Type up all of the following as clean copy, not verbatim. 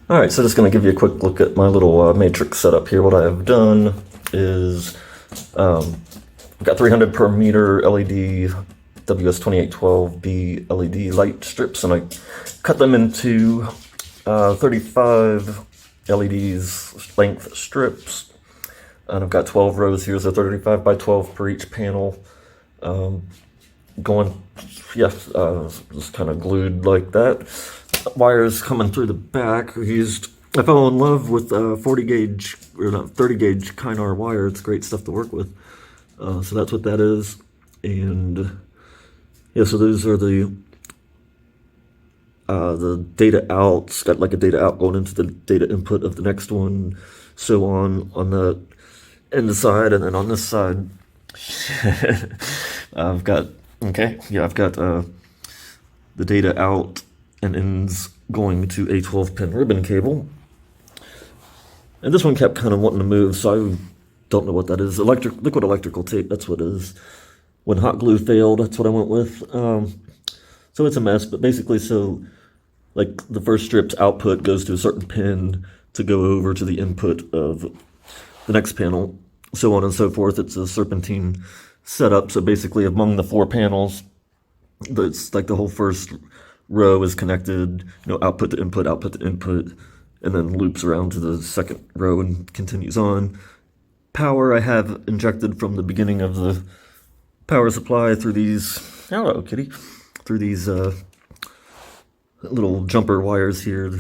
Alright, so just going to give you a quick look at my little matrix setup here. What I have done is I've got 300 per meter LED ws2812b LED light strips, and I cut them into 35 LEDs length strips, and I've got 12 rows here, so 35 by 12 per each panel. Just kind of glued like that. Wires coming through the back. I fell in love with 40 gauge, or not 30 gauge Kynar wire. It's great stuff to work with. So that's what that is. And yeah, so those are the data outs. Got like a data out going into the data input of the next one, so on the inside, and then on this side, I've got the data out and ends going to a 12-pin ribbon cable. And this one kept kind of wanting to move, so I don't know what that is. Liquid electrical tape, that's what it is. When hot glue failed, that's what I went with. So it's a mess, but basically, so like the first strip's output goes to a certain pin to go over to the input of the next panel, so on and so forth. It's a serpentine setup. So basically, among the 4 panels, it's like the whole first row is connected, output to input, and then loops around to the second row and continues on. Power I have injected from the beginning of the power supply through these, hello kitty, through these little jumper wires here.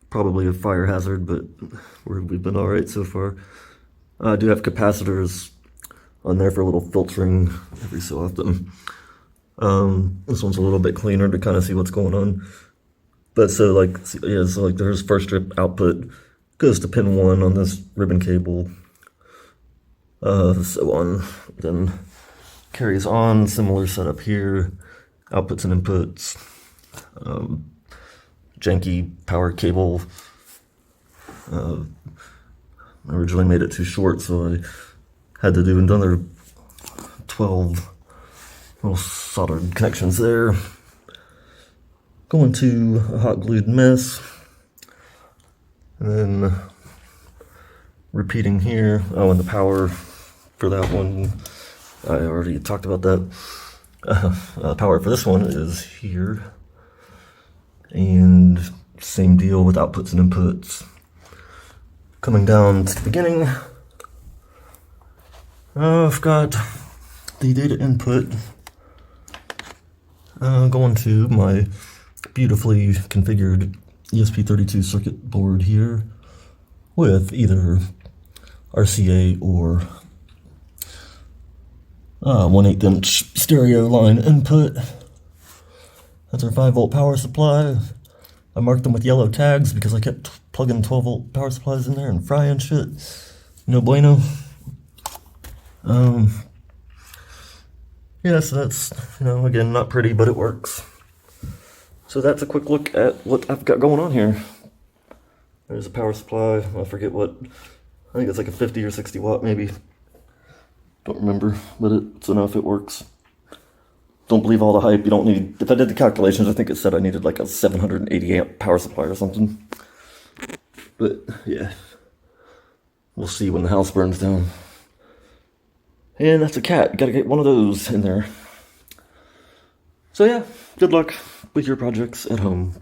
Probably a fire hazard, but we've been all right so far. I do have capacitors on there for a little filtering every so often. This one's a little bit cleaner to kind of see what's going on. But so there's first strip output goes to pin 1 on this ribbon cable, so on. Then carries on, similar setup here, outputs and inputs, janky power cable. I originally made it too short, so I had to do another 12 little soldered connections there. Going to a hot glued mess, and then repeating here. Oh, and the power for that one, I already talked about that. Power for this one is here, and same deal with outputs and inputs. Coming down to the beginning, I've got the data input going to my beautifully configured ESP32 circuit board here with either RCA or 1/8 inch stereo line input. That's our 5-volt power supply. I marked them with yellow tags because I kept plugging 12-volt power supplies in there and frying shit. No bueno. Yeah, so that's, again, not pretty, but it works. So that's a quick look at what I've got going on here. There's a power supply. I forget what. I think it's like a 50 or 60 watt maybe. Don't remember, but it's enough. It works. Don't believe all the hype. You don't need. If I did the calculations, I think it said I needed like a 780 amp power supply or something. But yeah, we'll see when the house burns down. And that's a cat. You gotta get one of those in there. So yeah, good luck with your projects at home.